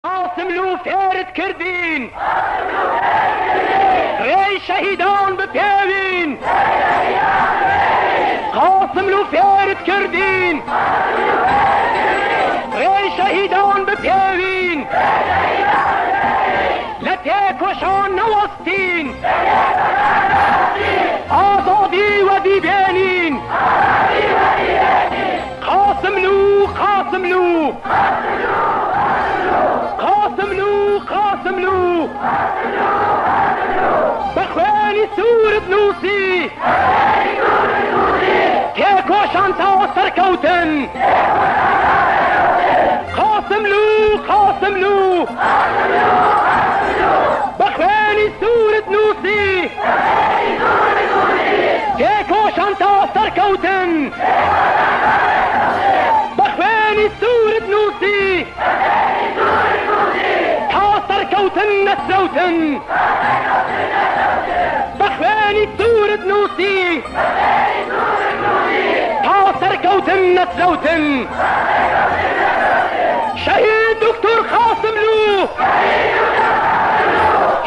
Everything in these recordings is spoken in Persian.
قاسملوو فێرت کردین ڕێی شەهیدان بپێوین قاسملوو فێرت کردین ڕێی شەهیدان بپێوین لە تێکۆشان نەوەستین ئازادی وەدیبێنین قاسملوو قاسملوو قاسملوو قاسملوو بەخوێنی سوورت نووسی تێکۆشان تا سەرکەوتن قاسملوو قاسملوو بەخوێنی سوورت نووسی تێکۆشان تا سەرکەوتن بەخوێنی سوورت نووسی سەرکەوتن نەسرەوتن بەخوێنی سوورت نووسی تا سەرکەوتن نەسرەوتن شەهید دکتۆر قاسملوو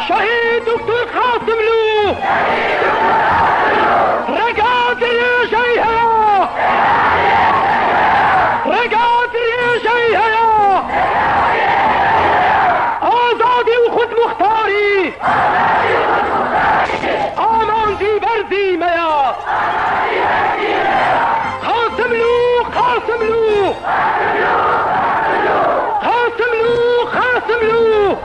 شەهید دکتۆر قاسملوو ڕێگات درێژەی هەیە ڕێگات درێژەی هەیە آزادی و خود مختاری آمانزی برزیمەیە قاسملوو قاسملوو قاسملوو قاسملوو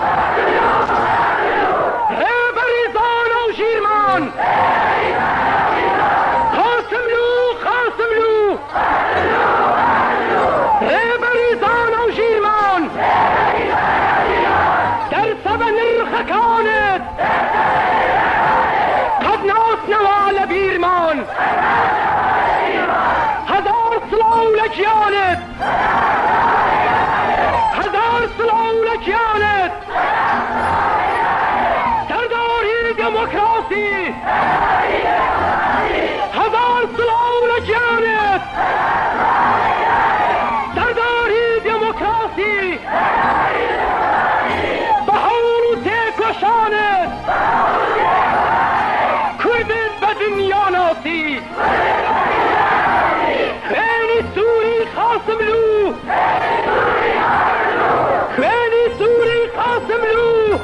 ڕێبەری زانە و ژیرمان قاسملوو قاسملوو ڕێبەری زانە و ژیرمان دەرسەبە نرخەکانت قەت ناسنەوە لە بیرمان هەزار سڵاو لە گیانت هەزار سڵاو لە گیانت سەرداری دموکراسی هەزار سڵاو لە گیانت سەرداری دموکراسی شانت کردت به دنیا ناسی خوێنی سووری قاسملوو خوێنی سووری قاسملوو